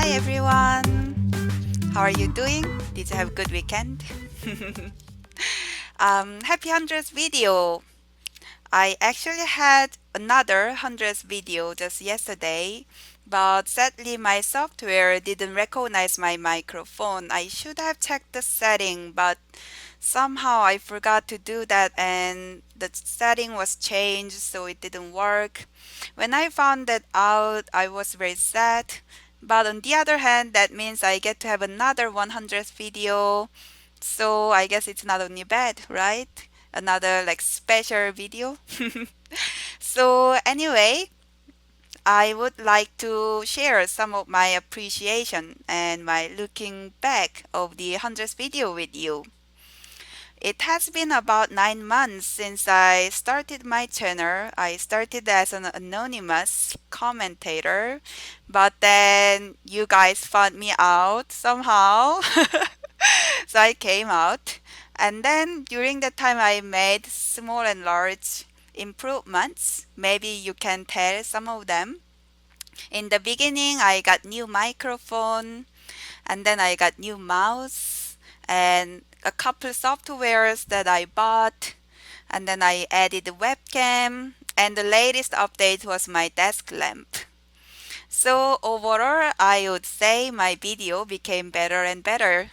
Hi everyone. How are you doing? Did you have a good weekend? Happy 100th video. I actually had another 100th video just yesterday, but sadly my software didn't recognize my microphone. I should have checked the setting, but somehow I forgot to do that and the setting was changed so it didn't work. When I found that out, I was very sad. But on the other hand, that means I get to have another 100th video. So I guess it's not only bad, right? Another like special video. So anyway, I would like to share some of my appreciation and my looking back of the 100th video with you. It has been about 9 months since I started my channel. I started as an anonymous commentator, but then you guys found me out somehow. So I came out. And then during that time, I made small and large improvements. Maybe you can tell some of them. In the beginning, I got new microphone, and then I got new mouse and a couple softwares that I bought, and then I added the webcam, and the latest update was my desk lamp. So overall, I would say my video became better and better.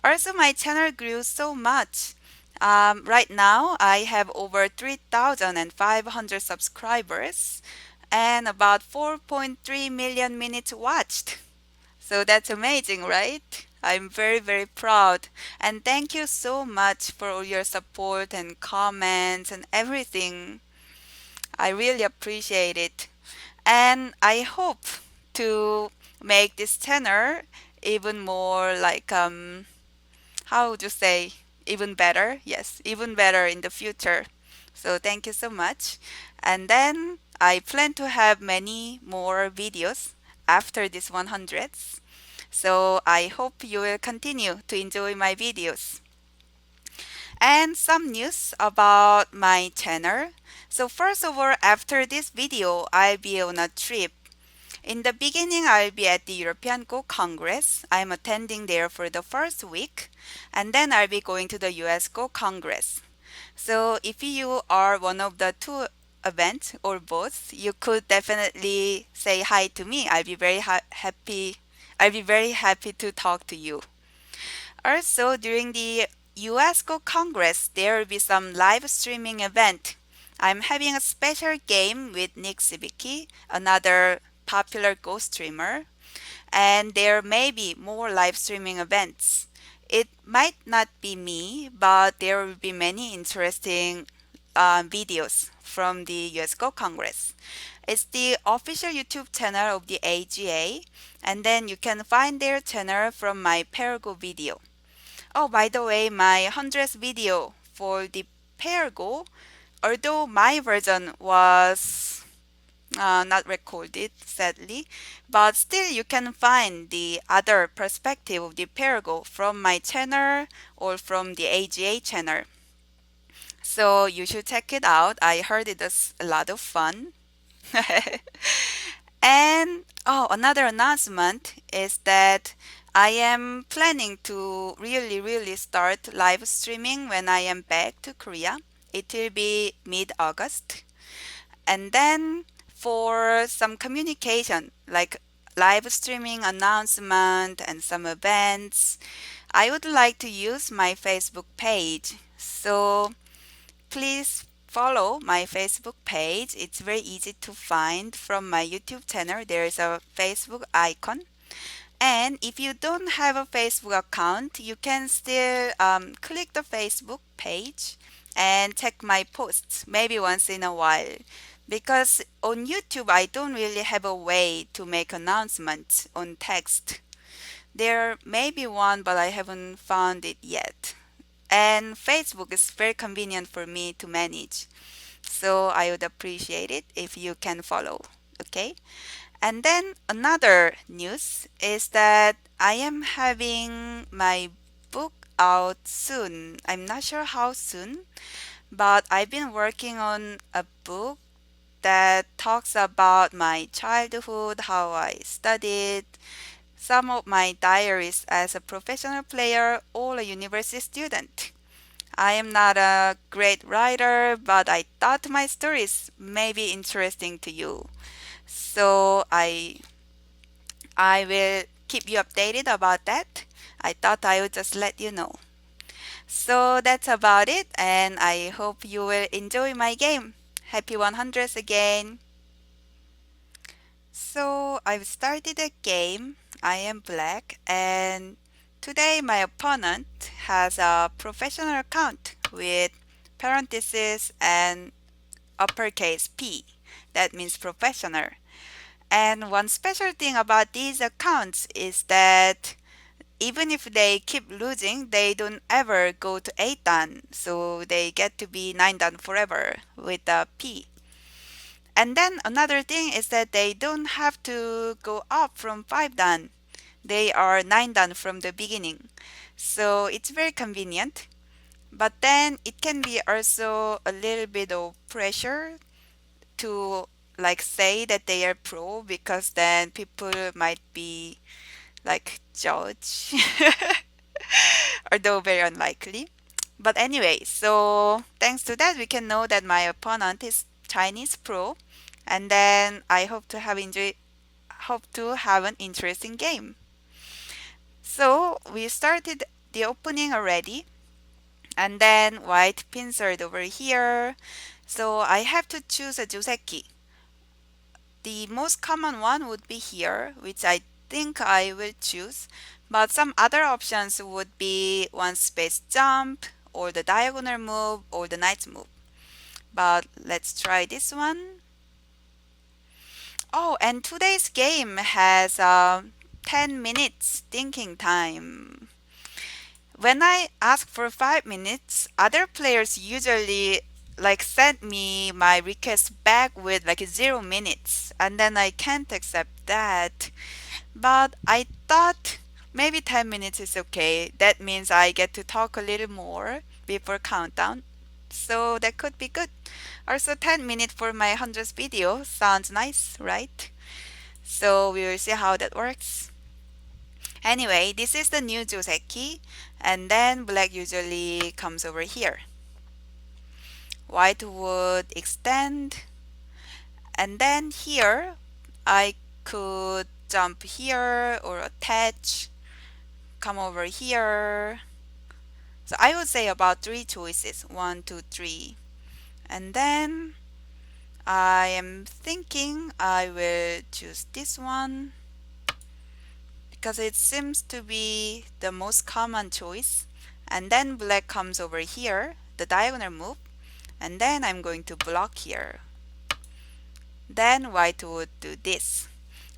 Also, my channel grew so much. Right now, I have over 3,500 subscribers and about 4.3 million minutes watched. So that's amazing, right? I'm very, very proud. And thank you so much for all your support and comments and everything. I really appreciate it. And I hope to make this channel even more like, how would you say, even better? Yes, even better in the future. So thank you so much. And then I plan to have many more videos after this 100th. So I hope you will continue to enjoy my videos. And some news about my channel. So first of all, after this video, I'll be on a trip. In the beginning, I'll be at the European Go Congress. I'm attending there for the first week. And then I'll be going to the US Go Congress. So if you are one of the two events or both, you could definitely say hi to me. Happy. I'll be very happy to talk to you. Also, during the UNESCO Congress, there will be some live streaming event. I'm having a special game with Nick Sibicki, another popular Go streamer, and there may be more live streaming events. It might not be me, but there will be many interesting videos from the UNESCO Congress. It's the official YouTube channel of the AGA, and then you can find their channel from my Pergo video. Oh, by the way, my 100th video for the Pergo, although my version was not recorded, sadly, but still you can find the other perspective of the Pergo from my channel or from the AGA channel. So you should check it out. I heard it was a lot of fun. And oh, another announcement is that I am planning to really, really start live streaming when I am back to Korea. It will be mid-August. And then for some communication, like live streaming announcement and some events, I would like to use my Facebook page. So please follow my Facebook page. It's very easy to find from my YouTube channel. There is a Facebook icon. And if you don't have a Facebook account, you can still click the Facebook page and check my posts maybe once in a while. Because on YouTube, I don't really have a way to make announcements on text. There may be one, but I haven't found it yet. And Facebook is very convenient for me to manage. So I would appreciate it if you can follow. Okay? And then another news is that I am having my book out soon. I'm not sure how soon, but I've been working on a book that talks about my childhood, how I studied, some of my diaries as a professional player or a university student. I am not a great writer, but I thought my stories may be interesting to you. So I will keep you updated about that. I thought I would just let you know. So that's about it, and I hope you will enjoy my game. Happy 100s again. So I've started a game. I am black, and today my opponent has a professional account with parentheses and uppercase P. That means professional. And one special thing about these accounts is that even if they keep losing, they don't ever go to 8 dan, so they get to be 9 dan forever with the P. And then another thing is that they don't have to go up from 5 dan. They are 9 dan from the beginning. So it's very convenient. But then it can be also a little bit of pressure to like say that they are pro because then people might be like judge, although very unlikely. But anyway, so thanks to that, we can know that my opponent is Chinese pro, and then I hope to have an interesting game. So we started the opening already, and then white pincered over here. So I have to choose a Joseki. The most common one would be here, which I think I will choose, but some other options would be one space jump, or the diagonal move, or the knight's move. But let's try this one. Oh, and today's game has 10 minutes thinking time. When I ask for 5 minutes, other players usually like send me my request back with like 0 minutes, and then I can't accept that. But I thought maybe 10 minutes is okay. That means I get to talk a little more before countdown. So that could be good. Also 10 minutes for my 100th video sounds nice, right? So we will see how that works. Anyway, this is the new Joseki, and then black usually comes over here. White would extend, and then here I could jump here or attach, come over here. So I would say about three choices, one, two, three. And then I am thinking I will choose this one because it seems to be the most common choice. And then black comes over here, the diagonal move, and then I'm going to block here. Then white would do this.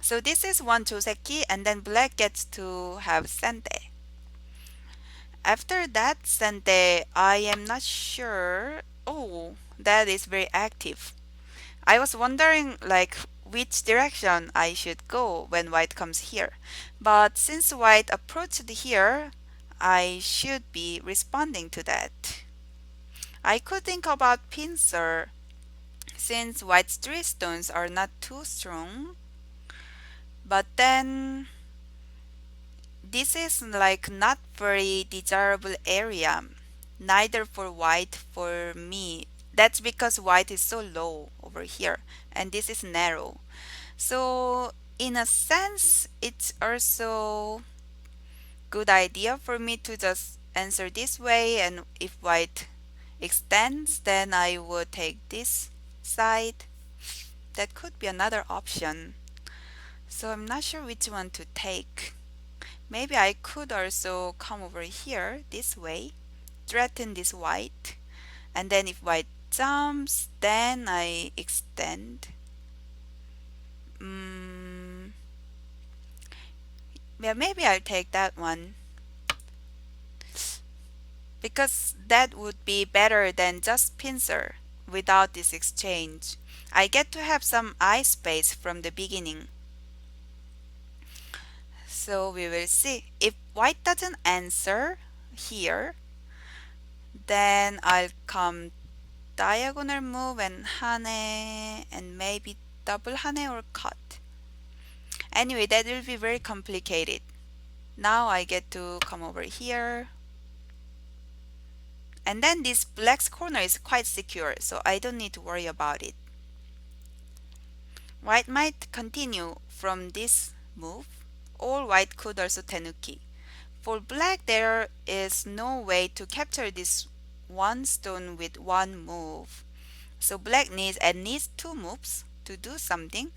So this is one Joseki, and then black gets to have sente. After that sente, I am not sure. Oh, that is very active. I was wondering like which direction I should go when white comes here. But since white approached here, I should be responding to that. I could think about pincer since white's three stones are not too strong. But then this is like not very desirable area, neither for white for me. That's because white is so low over here and this is narrow. So in a sense, it's also good idea for me to just answer this way, and if white extends, then I would take this side. That could be another option. So I'm not sure which one to take. Maybe I could also come over here this way, threaten this white, and then if white jumps, then I extend. Yeah, maybe I'll take that one because that would be better than just pincer without this exchange. I get to have some eye space from the beginning. So we will see. If white doesn't answer here, then I'll come diagonal move and hane and maybe double hane or cut. Anyway, that will be very complicated. Now I get to come over here. And then this black corner is quite secure, so I don't need to worry about it. White might continue from this move, or white could also tenuki. For black, there is no way to capture this one stone with one move. So black needs at least two moves to do something,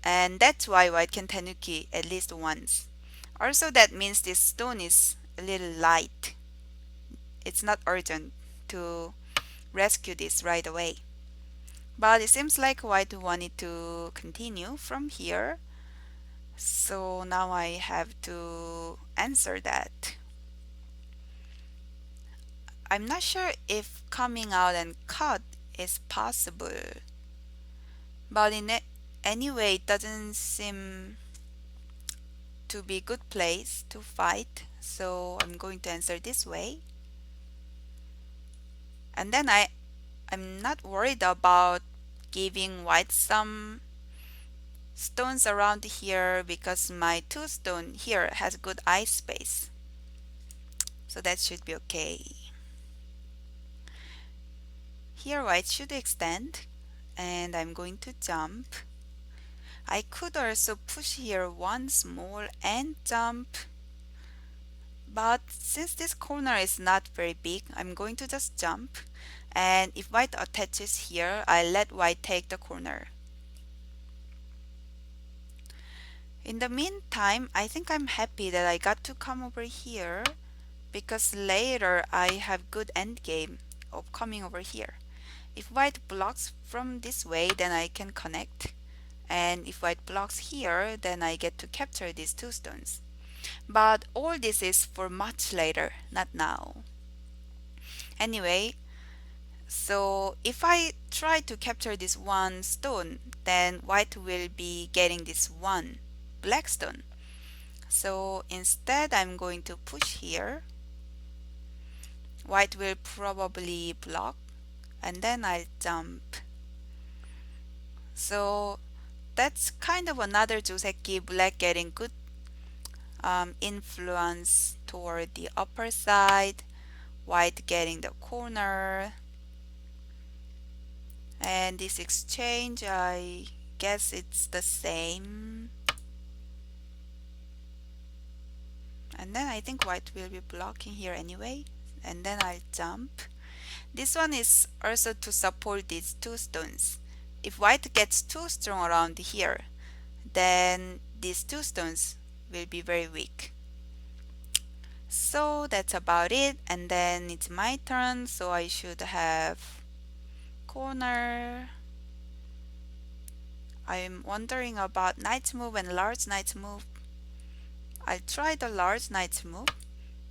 and that's why white can tenuki at least once. Also, that means this stone is a little light. It's not urgent to rescue this right away. But it seems like white wanted to continue from here. So now I have to answer that. I'm not sure if coming out and cut is possible. But in it, anyway, it doesn't seem to be a good place to fight. So I'm going to answer this way. And then I'm not worried about giving white some stones around here because my two stone here has good eye space. So that should be okay. Here white should extend and I'm going to jump. I could also push here once more and jump. But since this corner is not very big, I'm going to just jump. And if white attaches here, I let white take the corner. In the meantime, I think I'm happy that I got to come over here because later I have good endgame of coming over here. If white blocks from this way, then I can connect. And if white blocks here, then I get to capture these two stones. But all this is for much later, not now. Anyway, so if I try to capture this one stone, then white will be getting this one black stone. So instead I'm going to push here. White will probably block and then I'll jump. So that's kind of another joseki, black getting good influence toward the upper side, white getting the corner. And this exchange, I guess it's the same. And then I think white will be blocking here anyway. And then I'll jump. This one is also to support these two stones. If white gets too strong around here, then these two stones will be very weak. So that's about it. And then it's my turn. So I should have corner. I'm wondering about knight's move and large knight's move. I'll try the large knight's move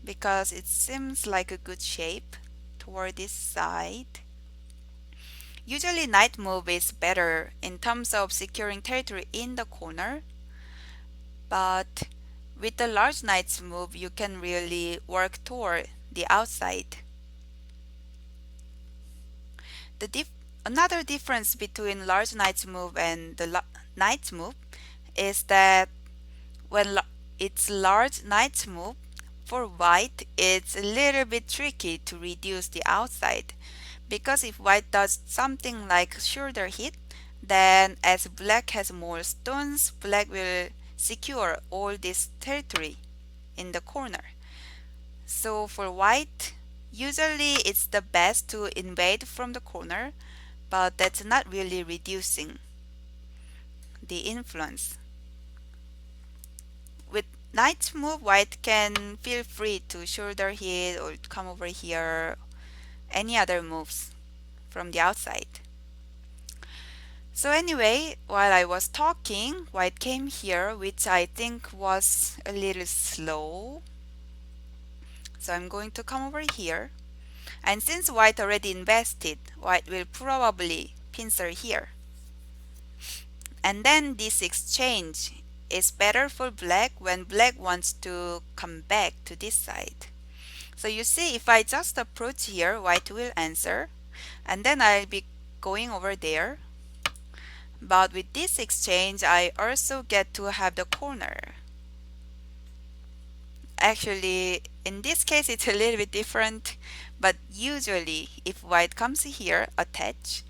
because it seems like a good shape toward this side. Usually knight move is better in terms of securing territory in the corner, but with the large knight's move you can really work toward the outside. Another difference between large knight's move and the knight's move is that when it's large knight's move, for white it's a little bit tricky to reduce the outside, because if white does something like shoulder hit, then as black has more stones, black will secure all this territory in the corner. So for white, usually it's the best to invade from the corner, but that's not really reducing the influence. With knight's move, white can feel free to shoulder hit or come over here, any other moves from the outside. So anyway, while I was talking, white came here, which I think was a little slow. So I'm going to come over here. And since white already invested, white will probably pincer here. And then this exchange is better for black when black wants to come back to this side. So you see, if I just approach here, white will answer. And then I'll be going over there. But with this exchange, I also get to have the corner. Actually, in this case, it's a little bit different, but usually if white comes here, attach,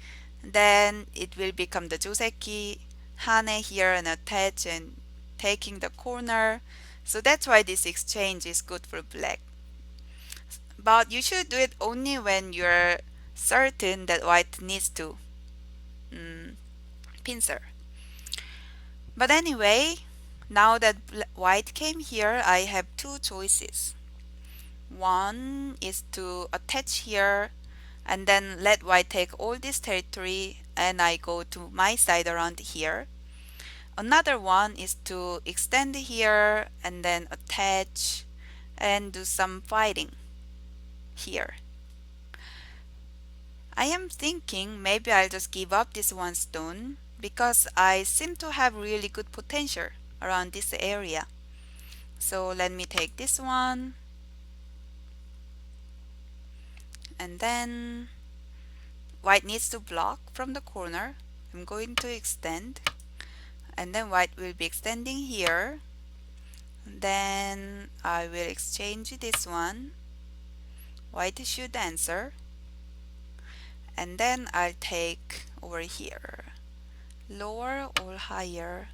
then it will become the joseki, hane here and attach and taking the corner. So that's why this exchange is good for black. But you should do it only when you're certain that white needs to mm, pincer. But anyway, now that white came here, I have two choices. One is to attach here and then let white take all this territory and I go to my side around here. Another one is to extend here and then attach and do some fighting here. I am thinking maybe I'll just give up this one stone because I seem to have really good potential around this area. So let me take this one and then white needs to block from the corner. I'm going to extend and then white will be extending here. Then I will exchange this one. White should answer. And then I'll take over here. Lower or higher.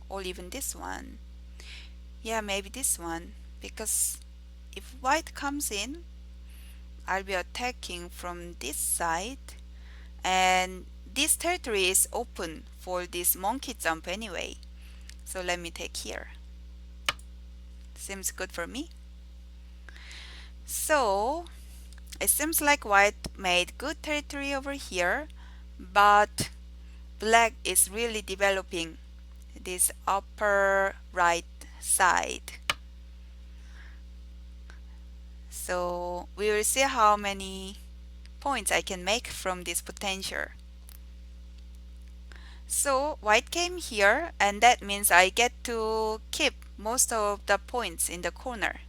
Or even this one. Yeah, maybe this one. Because if white comes in, I'll be attacking from this side. And this territory is open for this monkey jump anyway. So let me take here. Seems good for me. So it seems like white made good territory over here, but black is really developing this upper right side. So we will see how many points I can make from this potential. So white came here and that means I get to keep most of the points in the corner.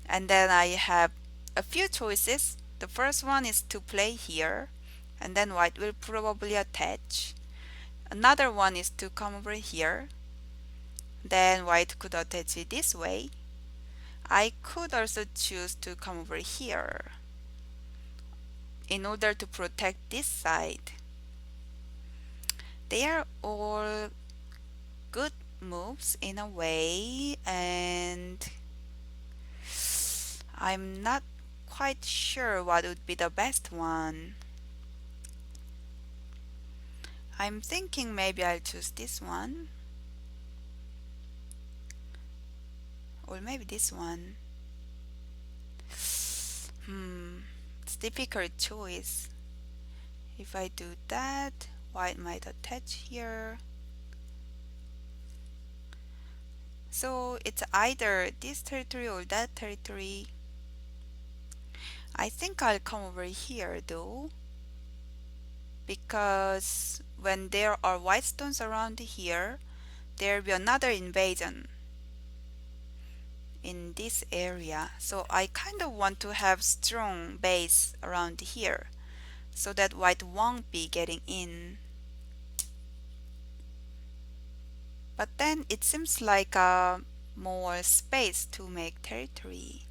And then I have a few choices. The first one is to play here and then white will probably attach. Another one is to come over here. Then white could attach it this way. I could also choose to come over here in order to protect this side. They are all good moves in a way, and I'm not quite sure what would be the best one. I'm thinking maybe I'll choose this one. Or maybe this one. It's difficult choice. If I do that, white might attach here. So it's either this territory or that territory. I think I'll come over here though, because when there are white stones around here, there will be another invasion in this area. So I kind of want to have strong base around here so that white won't be getting in. But then it seems like more space to make territory.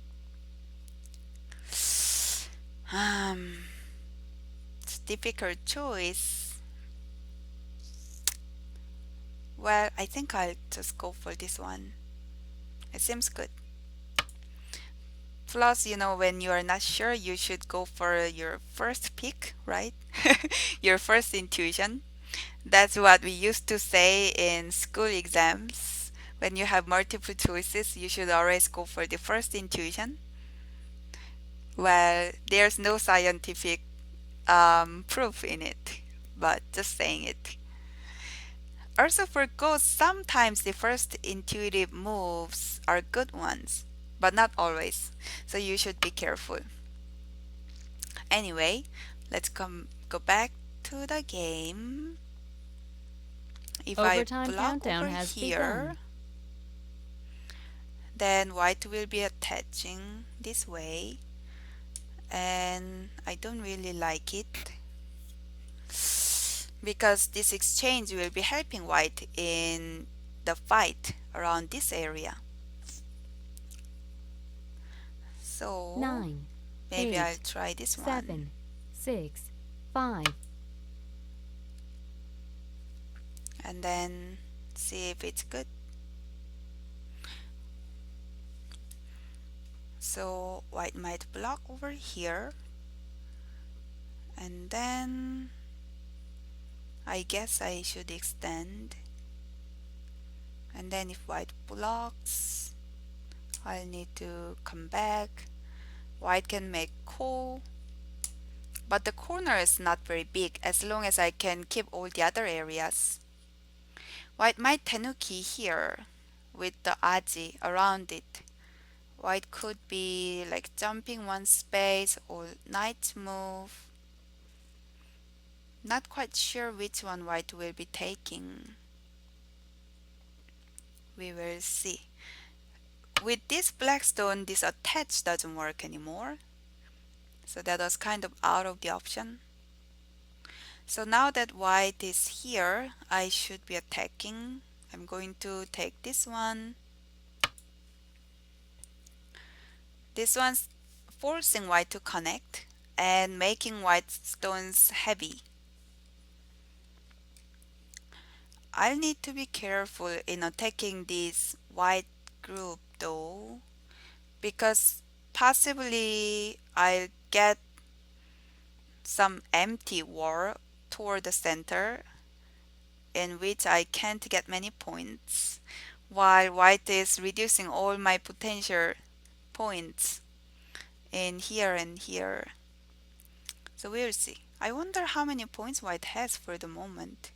It's a difficult choice. Well, I think I'll just go for this one. It seems good. Plus, when you are not sure, you should go for your first pick, right? Your first intuition. That's what we used to say in school exams. When you have multiple choices, you should always go for the first intuition. Well, there's no scientific proof in it, but just saying it. Also, for ghosts, sometimes the first intuitive moves are good ones, but not always. So you should be careful. Anyway, let's go back to the game. If Overtime I block countdown over has here, begun. then white will be attaching this way, and I don't really like it. because this exchange will be helping white in the fight around this area. So 9, maybe I'll 8, try this one 7, 6, 5, and then see if it's good. So white might block over here, and then I guess I should extend. And then if white blocks, I'll need to come back. White can make call, but the corner is not very big as long as I can keep all the other areas. White might tenuki here with the aji around it. White could be like jumping one space or knight move. Not quite sure which one white will be taking. We will see. With this black stone, this attach doesn't work anymore. So that was kind of out of the option. So now that white is here, I should be attacking. I'm going to take this one. This one's forcing white to connect and making white stones heavy. I'll need to be careful in attacking this white group though, because possibly I'll get some empty wall toward the center in which I can't get many points, while white is reducing all my potential points in here and here. So we'll see. I wonder how many points white has for the moment.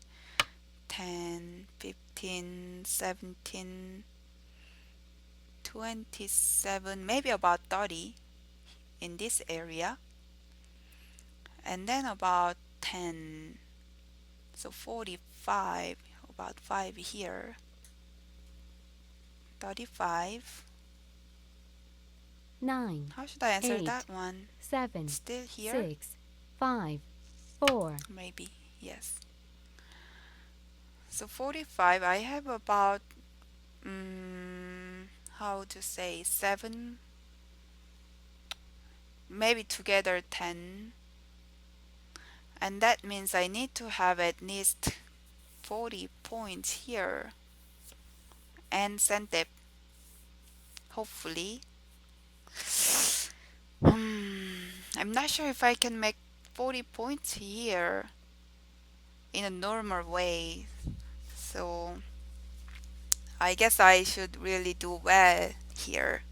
10, 15, 17, 27, maybe about 30 in this area, and then about 10, so 45, about 5 here, 35. 9, How should I answer 8, that one? 7, Still here? 6, 5, 4, Maybe, yes. So 45, I have about, how to say, 7, maybe together 10. And that means I need to have at least 40 points here and send it, hopefully. I'm not sure if I can make 40 points here in a normal way. So I guess I should really do well here.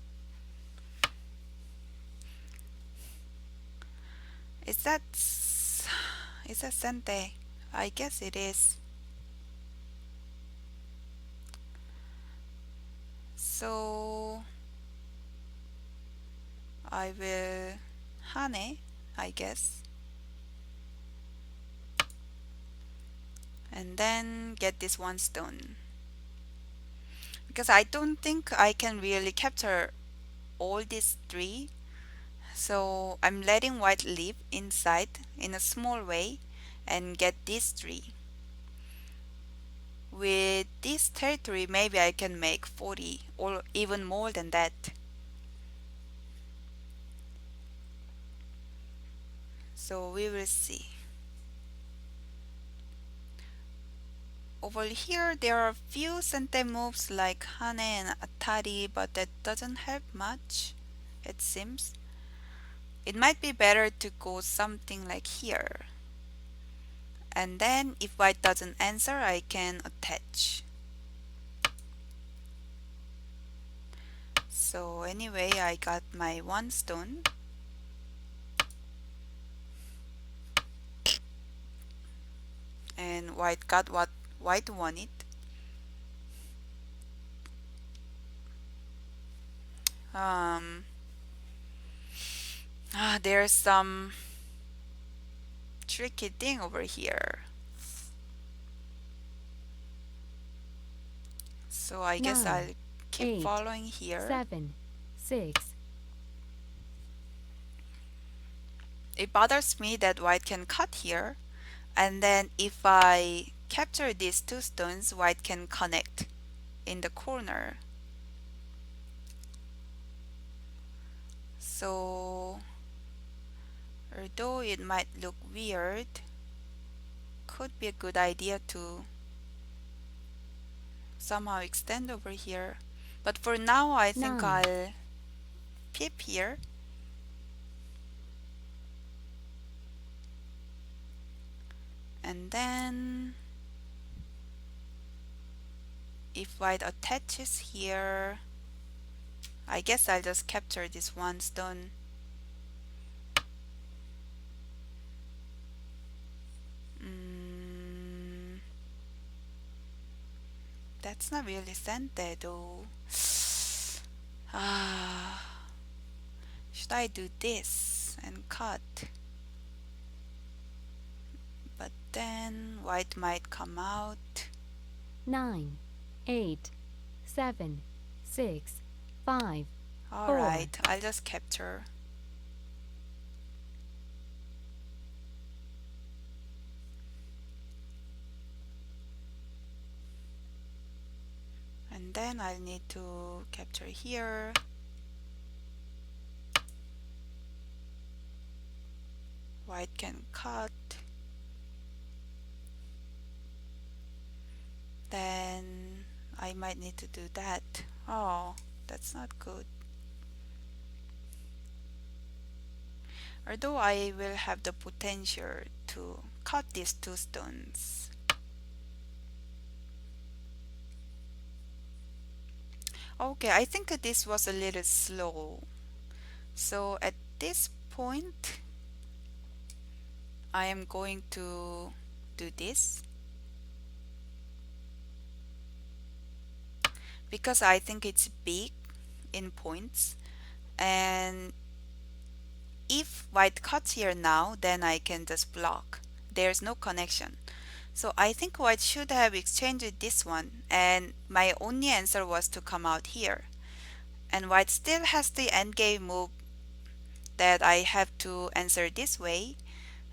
Is that is that Sente? I guess it is. So I will Hane, I guess. And then get this one stone. Because I don't think I can really capture all these three. So I'm letting white live inside in a small way and get these three. With this territory, maybe I can make 40 or even more than that. So we will see. Over here, there are few Sente moves like Hane and Atari, but that doesn't help much, it seems. It might be better to go something like here. And then if white doesn't answer, I can attach. So anyway, I got my one stone. And white got what white wanted. Um, there's some tricky thing over here. So I guess 9, I'll keep 8, following here. 7, 6, It bothers me that white can cut here, And then if I capture these two stones, white can connect in the corner. So although it might look weird, could be a good idea to somehow extend over here. But for now, I think 9, I'll pip here. And then if white attaches here, I guess I'll just capture this one stone. Mm, that's not really sente though. Ah, should I do this and cut? But then white might come out. 9, 8, 7, 6, 5, 4, Alright, I'll just capture. And then I'll need to capture here. White can cut. Then I might need to do that. Oh, that's not good. Although I will have the potential to cut these two stones. Okay, I think this was a little slow. So at this point, I am going to do this because I think it's big in points, and if white cuts here now, then I can just block. There's no connection. So I think white should have exchanged this one, and my only answer was to come out here. And white still has the endgame move that I have to answer this way,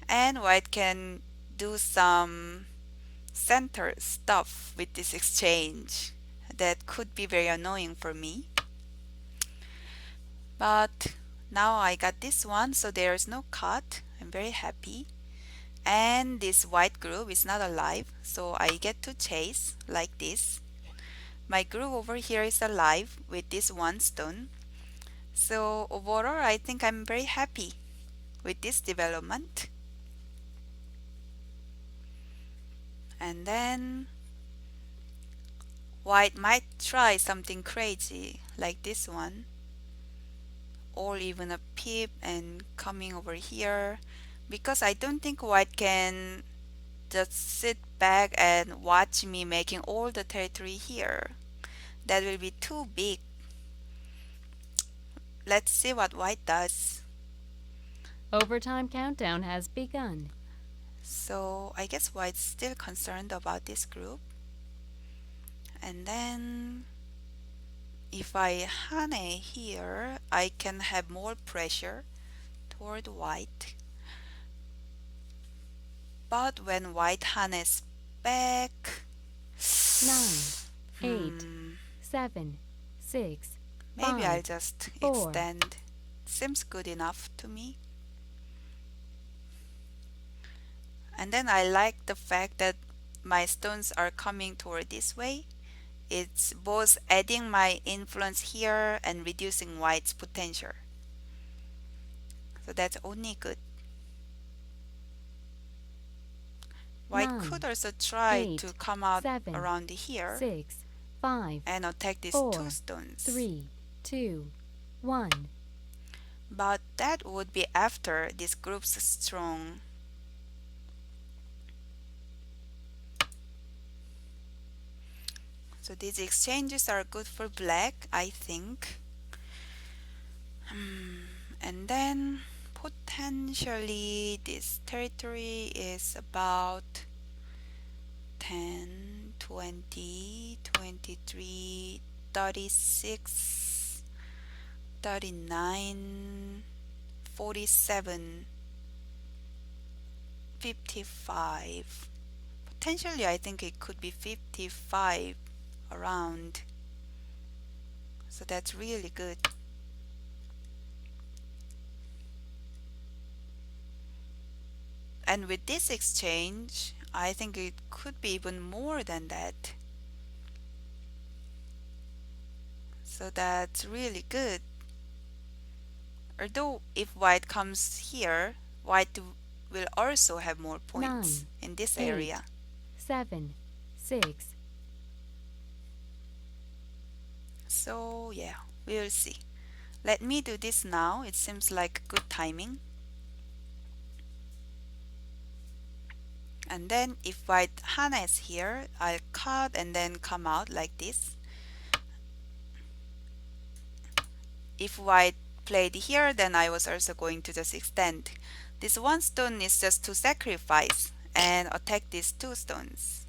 and white can do some center stuff with this exchange that could be very annoying for me. But now I got this one, so there's no cut. I'm very happy. And this white groove is not alive, so I get to chase like this. My groove over here is alive with this one stone. So overall, I think I'm very happy with this development. And then white might try something crazy like this one, or even a pip and coming over here, because I don't think white can just sit back and watch me making all the territory here. That will be too big. Let's see what white does. Overtime countdown has begun. So I guess white's still concerned about this group. And then if I hane here, I can have more pressure toward white. But when white hanes back, 9, 8, hmm, 7, 6, maybe I'll 5, just 4, extend. Seems good enough to me. And then I like the fact that my stones are coming toward this way. It's both adding my influence here and reducing white's potential. So that's only good. White 9, could also try to 8, come out 7, around here 6, 5, and attack these two 4, stones. 3, 2, 1. But that would be after this group's strong. So these exchanges are good for black, I think. And then potentially this territory is about 10, 20, 23, 36, 39, 47. 55. Potentially, I think it could be 55 around. So that's really good. And with this exchange, I think it could be even more than that. So that's really good. Although if white comes here, white will also have more points 9, in this 8, area. 7, 6. So yeah, we'll see. Let me do this now. It seems like good timing. And then if white Hana is here, I'll cut and then come out like this. If white played here, then I was also going to just extend. This one stone is just to sacrifice and attack these two stones.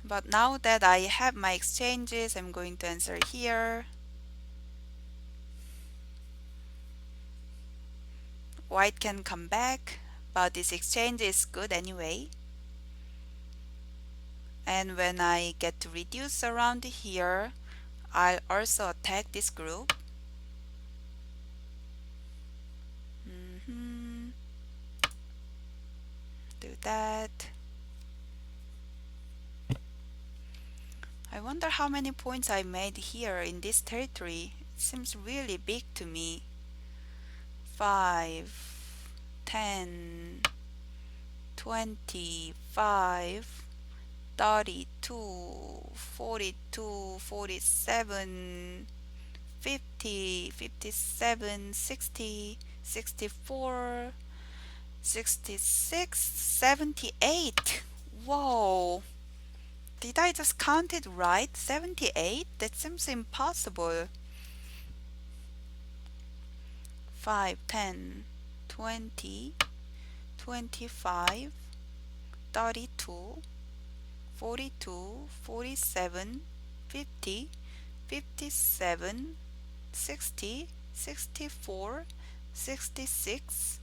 But now that I have my exchanges, I'm going to answer here. White can come back, but this exchange is good anyway. And when I get to reduce around here, I'll also attack this group. Do that. I wonder how many points I made here in this territory. It seems really big to me. 5, 10, 25, 32, 42, 47, 50, 57, 60, 64, 66, 78. Whoa! Did I just count it right? 78? That seems impossible. 5, 10, 20, 25, 32, 42, 47, 50, 57, 60, 64, 66,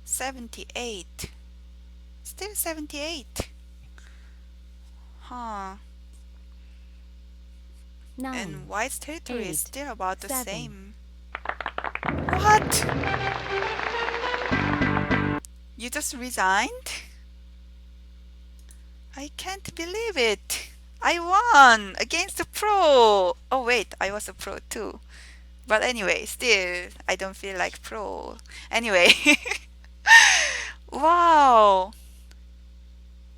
78. Still 78. Huh. 9, And white's territory is 8, still about the 7. same. What? You just resigned? I can't believe it. I won against the pro. Oh wait, I was a pro too. But anyway, still, I don't feel like pro. Anyway. Wow.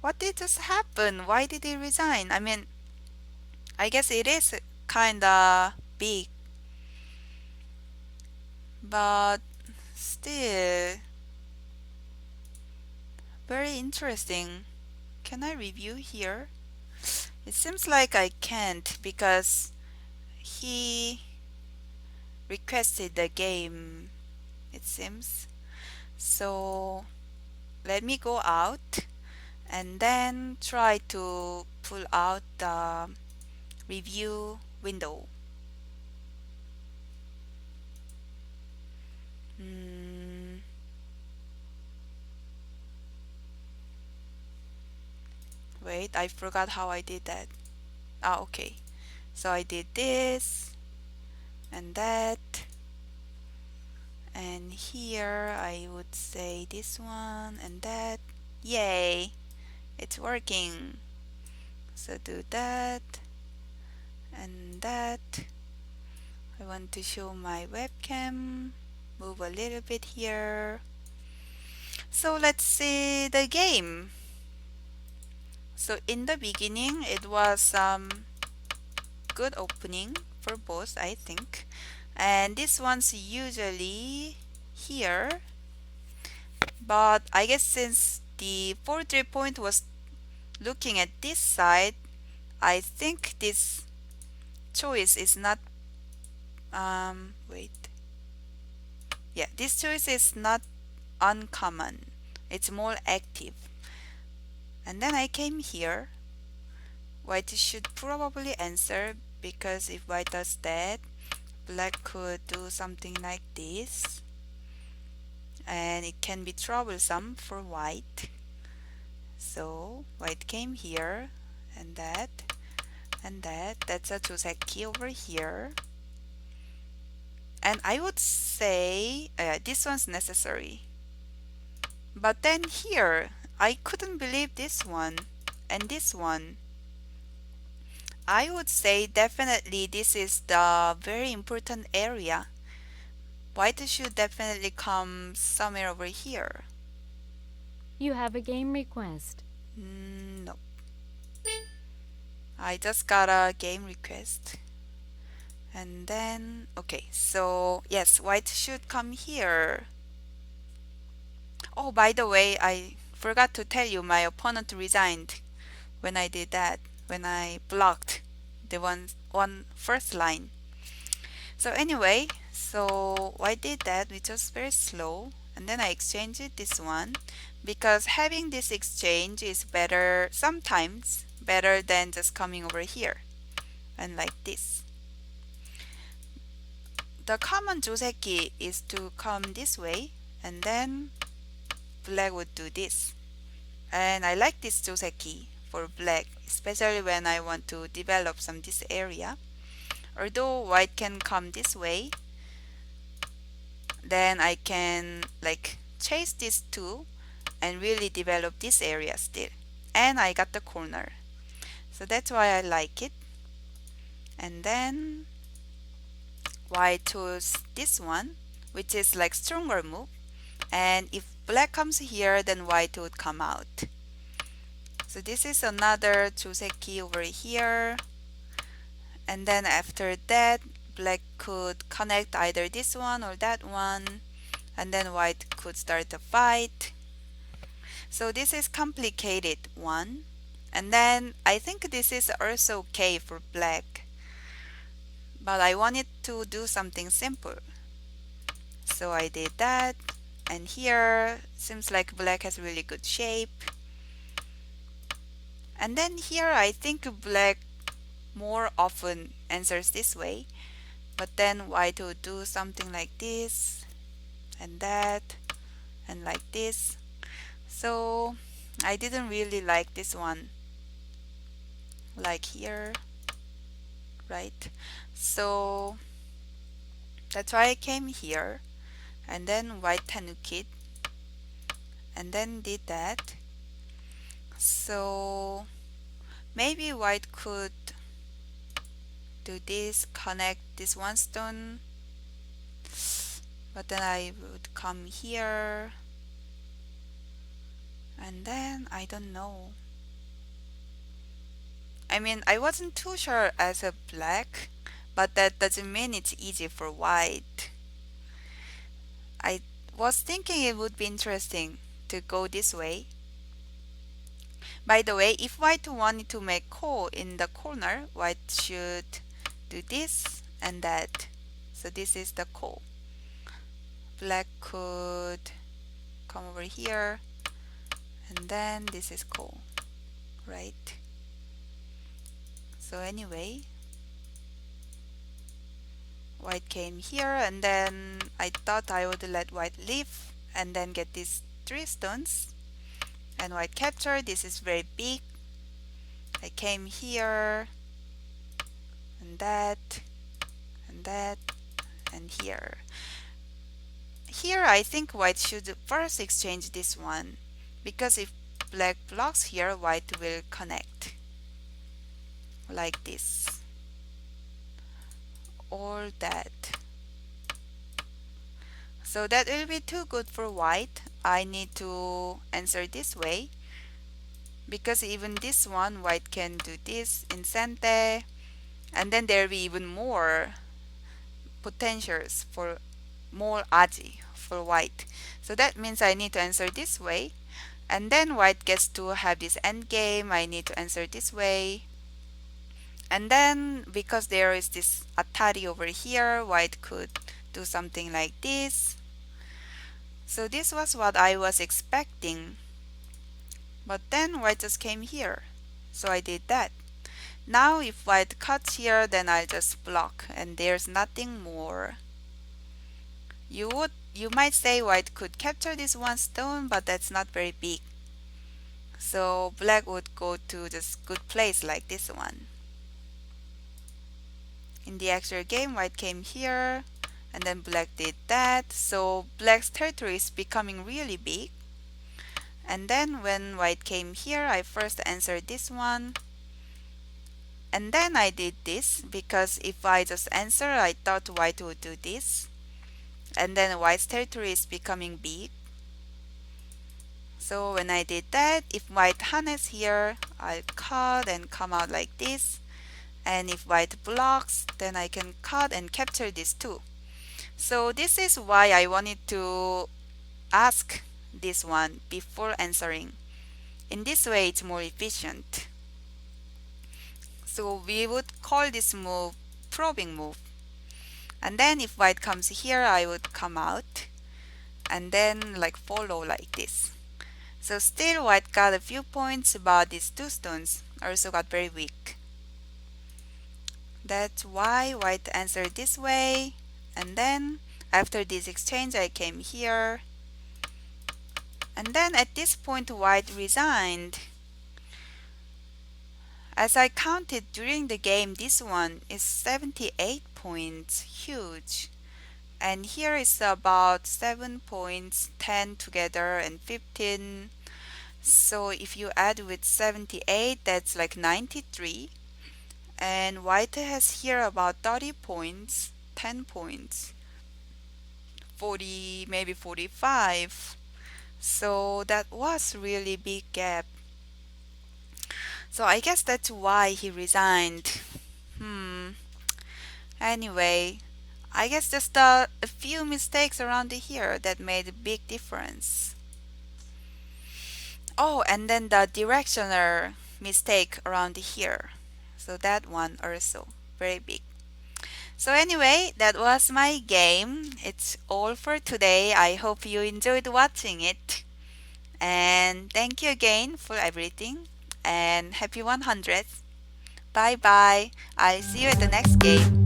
What did just happen? Why did he resign? I mean, I guess it is kinda big, but still very interesting. Can I review here? It seems like I can't because he requested the game, it seems. So let me go out and then try to pull out the review window. Wait, I forgot how I did that. Ah, okay. So I did this and that, and here I would say this one and that. Yay, it's working. So do that and that. I want to show my webcam. Move a little bit here. So let's see the game. So in the beginning, it was good opening for both, I think. And this one's usually here. But I guess since the 4-3 point was looking at this side, I think this choice is not, wait. Yeah, this choice is not uncommon. It's more active. And then I came here. White should probably answer because if white does that, black could do something like this. and it can be troublesome for white. So white came here, and that, and that. That's a joseki over here. And I would say this one's necessary. But then here, I couldn't believe this one and this one. I would say definitely this is the very important area. White should definitely come somewhere over here. You have a game request. No. I just got a game request. And then, okay, so yes, white should come here. Oh, by the way, I forgot to tell you my opponent resigned when I did that, when I blocked the one first line. So anyway, so I did that, which was very slow, and then I exchanged this one because having this exchange is better sometimes, better than just coming over here and like this. The common joseki is to come this way, and then black would do this. And I like this joseki for black, especially when I want to develop some this area. Although white can come this way, then I can like chase these two and really develop this area still. And I got the corner. So that's why I like it. And then white chose this one, which is like stronger move. And if black comes here, then white would come out. So this is another joseki over here. And then after that, black could connect either this one or that one, and then white could start a fight. So this is complicated one. And then I think this is also okay for black, but I wanted to do something simple. So I did that, and here seems like black has really good shape. And then here I think black more often answers this way, but then white would do something like this and that and like this. So I didn't really like this one, like here, right? So that's why I came here, and then white tanukit, and then did that. So maybe white could do this, connect this one stone, but then I would come here, and then I don't know. I mean, I wasn't too sure as a black, but that doesn't mean it's easy for white. I was thinking it would be interesting to go this way. By the way, if white wanted to make ko in the corner, white should do this and that. So this is the ko. Black could come over here, and then this is ko, right? So anyway, white came here, and then I thought I would let white leave and then get these three stones, and white captured. This is very big. I came here, and that, and that, and here. Here I think white should first exchange this one, because if black blocks here, white will connect like this or that. So that will be too good for white. I need to answer this way, because even this one white can do this in sente, and then there will be even more potentials for more aji for white. So that means I need to answer this way, and then white gets to have this end game. I need to answer this way, and then because there is this atari over here, white could do something like this. So this was what I was expecting, but then white just came here, so I did that. Now if white cuts here, then I'll just block, and there's nothing more. You would you might say white could capture this one stone, but that's not very big. So black would go to this good place like this one. In the actual game, white came here, and then black did that. So black's territory is becoming really big. And then when white came here, I first answered this one. And then I did this because if I just answer, I thought white would do this. And then white's territory is becoming big. So when I did that, if white harness here, I'll cut and come out like this. And if white blocks, then I can cut and capture this too. So this is why I wanted to ask this one before answering. In this way, it's more efficient. So we would call this move probing move. And then if white comes here, I would come out and then like follow like this. So still white got a few points, but these two stones also got very weak. That's why white answered this way. And then after this exchange, I came here. And then at this point, white resigned. As I counted during the game, this one is 78 points, huge. And here is about 7 points, 10 together and 15. So if you add with 78, that's like 93. And white has here about 30 points, 10 points, 40, maybe 45. So that was really big gap. So I guess that's why he resigned. Hmm. Anyway, I guess just a few mistakes around here that made a big difference. Oh, and then the directional mistake around here. So that one also very big. So anyway, that was my game. It's all for today. I hope you enjoyed watching it. And thank you again for everything. And happy 100th. Bye bye. I'll see you at the next game.